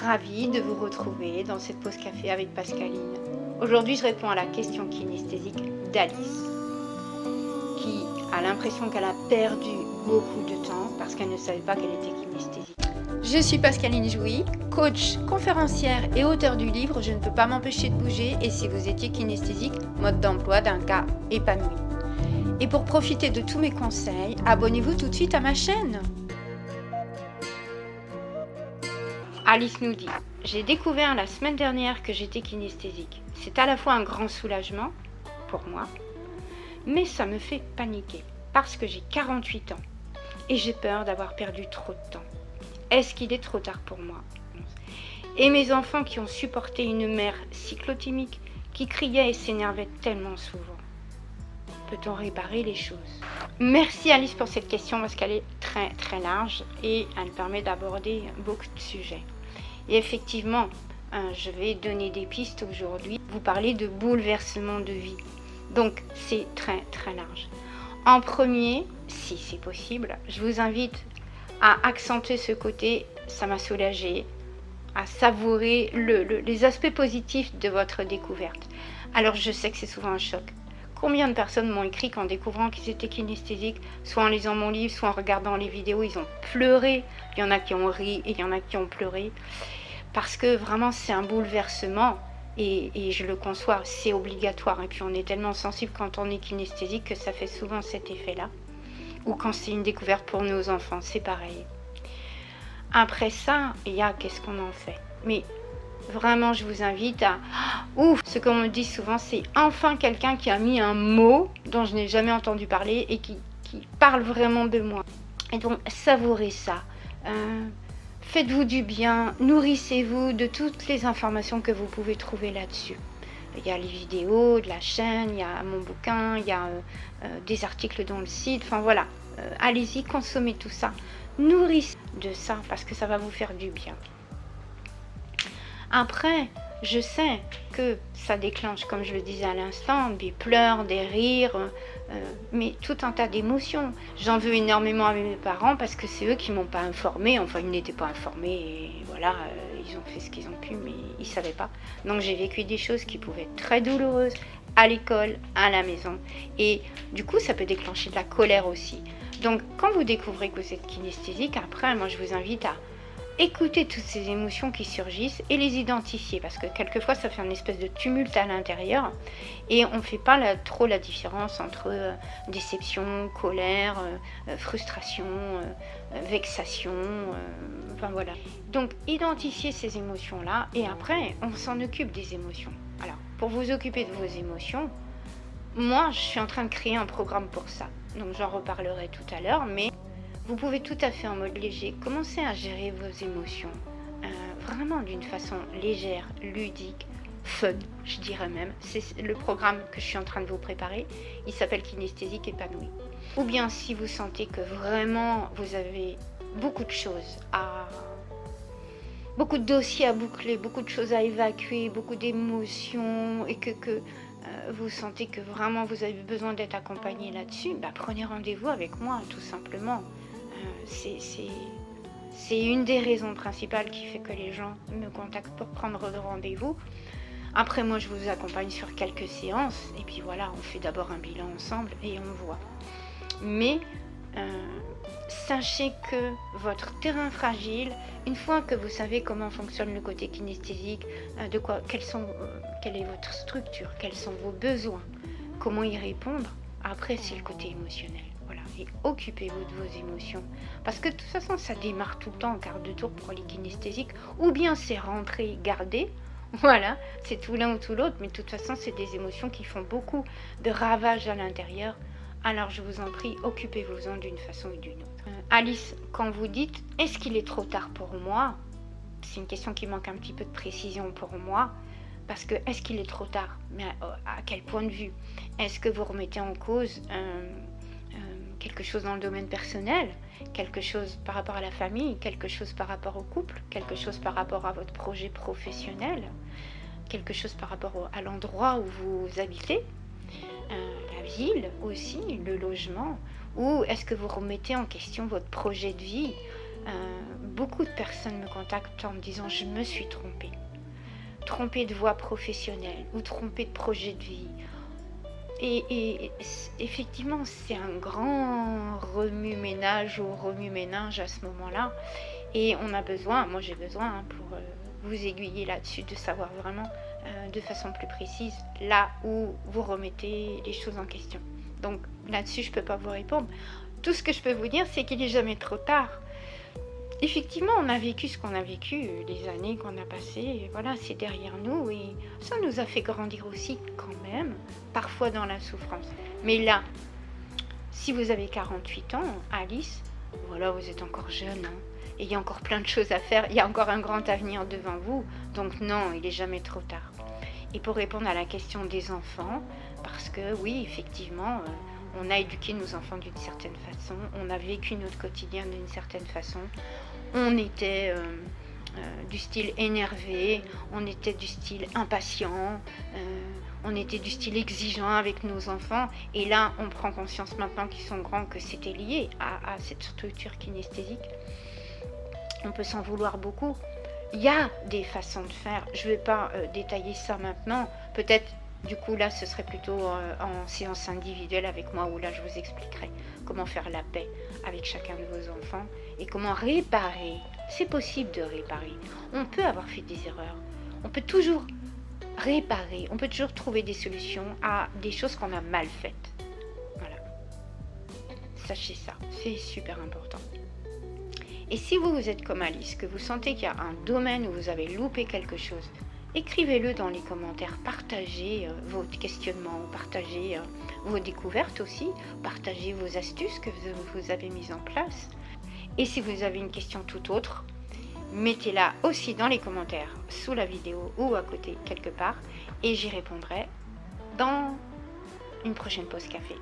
ravie de vous retrouver dans cette pause café avec Pascaline. Aujourd'hui, je réponds à la question kinesthésique d'Alice, qui a l'impression qu'elle a perdu beaucoup de temps parce qu'elle ne savait pas qu'elle était kinesthésique. Je suis Pascaline Jouy, coach, conférencière et auteure du livre « Je ne peux pas m'empêcher de bouger et si vous étiez kinesthésique, mode d'emploi d'un cas épanoui ». Et pour profiter de tous mes conseils, abonnez-vous tout de suite à ma chaîne. Alice nous dit « J'ai découvert la semaine dernière que j'étais kinesthésique. C'est à la fois un grand soulagement pour moi, mais ça me fait paniquer parce que j'ai 48 ans et j'ai peur d'avoir perdu trop de temps. Est-ce qu'il est trop tard pour moi ? Et mes enfants qui ont supporté une mère cyclotimique qui criait et s'énervait tellement souvent. Peut-on réparer les choses ? Merci Alice pour cette question parce qu'elle est très très large et elle permet d'aborder beaucoup de sujets. Et effectivement, je vais donner des pistes aujourd'hui. Vous parlez de bouleversement de vie. Donc c'est très très large. En premier, si c'est possible, je vous invite à accentuer ce côté, ça m'a soulagée, à savourer les aspects positifs de votre découverte. Alors je sais que c'est souvent un choc. Combien de personnes m'ont écrit qu'en découvrant qu'ils étaient kinesthésiques, soit en lisant mon livre, soit en regardant les vidéos, ils ont pleuré. Il y en a qui ont ri et il y en a qui ont pleuré. Parce que vraiment c'est un bouleversement et je le conçois, c'est obligatoire. Et puis on est tellement sensible quand on est kinesthésique que ça fait souvent cet effet-là. Ou quand c'est une découverte pour nos enfants, c'est pareil. Après ça, il y a qu'est-ce qu'on en fait. Mais vraiment, je vous invite à... ce qu'on me dit souvent, c'est enfin quelqu'un qui a mis un mot dont je n'ai jamais entendu parler et qui parle vraiment de moi. Et donc, savourez ça. Faites-vous du bien, nourrissez-vous de toutes les informations que vous pouvez trouver là-dessus. Il y a les vidéos de la chaîne, il y a mon bouquin, il y a des articles dans le site, enfin voilà. Allez-y, consommez tout ça. Nourrissez de ça parce que ça va vous faire du bien. Après, je sais que ça déclenche, comme je le disais à l'instant, des pleurs, des rires, mais tout un tas d'émotions. J'en veux énormément à mes parents parce que c'est eux qui ne m'ont pas informée. Enfin, ils n'étaient pas informés et voilà, ils ont fait ce qu'ils ont pu, mais ils ne savaient pas. Donc j'ai vécu des choses qui pouvaient être très douloureuses à l'école, à la maison. Et du coup, ça peut déclencher de la colère aussi. Donc quand vous découvrez que vous êtes kinesthésique, après, moi je vous invite à écouter toutes ces émotions qui surgissent et les identifier parce que quelquefois ça fait une espèce de tumulte à l'intérieur et on ne fait pas trop la différence entre déception, colère, frustration, vexation, enfin voilà. Donc identifiez ces émotions-là et après on s'en occupe des émotions. Alors pour vous occuper de vos émotions, moi je suis en train de créer un programme pour ça, donc j'en reparlerai tout à l'heure, mais vous pouvez tout à fait en mode léger commencer à gérer vos émotions, vraiment d'une façon légère, ludique, fun, je dirais même. C'est le programme que je suis en train de vous préparer, il s'appelle Kinesthésique épanouie. Ou bien si vous sentez que vraiment vous avez beaucoup de choses beaucoup de dossiers à boucler, beaucoup de choses à évacuer, beaucoup d'émotions et que vous sentez que vraiment vous avez besoin d'être accompagné là-dessus, prenez rendez-vous avec moi tout simplement. C'est une des raisons principales qui fait que les gens me contactent pour prendre rendez-vous. Après, moi, je vous accompagne sur quelques séances. Et puis voilà, on fait d'abord un bilan ensemble et on voit. Mais sachez que votre terrain fragile, une fois que vous savez comment fonctionne le côté kinesthésique, quelle est votre structure, quels sont vos besoins, comment y répondre, après c'est le côté émotionnel. Et occupez-vous de vos émotions parce que de toute façon ça démarre tout le temps en quart de tour pour les kinesthésiques ou bien c'est rentré gardé, voilà, c'est tout l'un ou tout l'autre, mais de toute façon c'est des émotions qui font beaucoup de ravages à l'intérieur. Alors je vous en prie, occupez-vous-en d'une façon ou d'une autre. Alice, quand vous dites est-ce qu'il est trop tard pour moi, c'est une question qui manque un petit peu de précision pour moi. Parce que est-ce qu'il est trop tard, mais à quel point de vue? Est-ce que vous remettez en cause quelque chose dans le domaine personnel, quelque chose par rapport à la famille, quelque chose par rapport au couple, quelque chose par rapport à votre projet professionnel, quelque chose par rapport à l'endroit où vous habitez, la ville aussi, le logement, ou est-ce que vous remettez en question votre projet de vie, Beaucoup de personnes me contactent en me disant je me suis trompée de voie professionnelle ou trompée de projet de vie. Et effectivement, c'est un grand remue-ménage ou remue-ménage à ce moment-là. Et on a besoin, moi j'ai besoin pour vous aiguiller là-dessus, de savoir vraiment de façon plus précise là où vous remettez les choses en question. Donc là-dessus, je ne peux pas vous répondre. Tout ce que je peux vous dire, c'est qu'il n'est jamais trop tard. Effectivement, on a vécu ce qu'on a vécu, les années qu'on a passées, voilà, c'est derrière nous et ça nous a fait grandir aussi quand même, parfois dans la souffrance. Mais là, si vous avez 48 ans, Alice, voilà, vous êtes encore jeune, et il y a encore plein de choses à faire, il y a encore un grand avenir devant vous, donc non, il n'est jamais trop tard. Et pour répondre à la question des enfants, parce que oui, effectivement, on a éduqué nos enfants d'une certaine façon, on a vécu notre quotidien d'une certaine façon, on était du style énervé, on était du style impatient, on était du style exigeant avec nos enfants, et là on prend conscience maintenant qu'ils sont grands que c'était lié à cette structure kinesthésique. On peut s'en vouloir beaucoup. Il y a des façons de faire, je ne vais pas détailler ça maintenant, peut-être du coup là ce serait plutôt en séance individuelle avec moi où là je vous expliquerai comment faire la paix avec chacun de vos enfants et comment réparer. C'est possible de réparer, on peut avoir fait des erreurs, on peut toujours réparer, on peut toujours trouver des solutions à des choses qu'on a mal faites. Voilà, sachez ça, c'est super important. Et si vous êtes comme Alice, que vous sentez qu'il y a un domaine où vous avez loupé quelque chose, écrivez-le dans les commentaires, partagez vos questionnements, partagez vos découvertes aussi, partagez vos astuces que vous avez mises en place. Et si vous avez une question tout autre, mettez-la aussi dans les commentaires, sous la vidéo ou à côté quelque part, et j'y répondrai dans une prochaine pause café.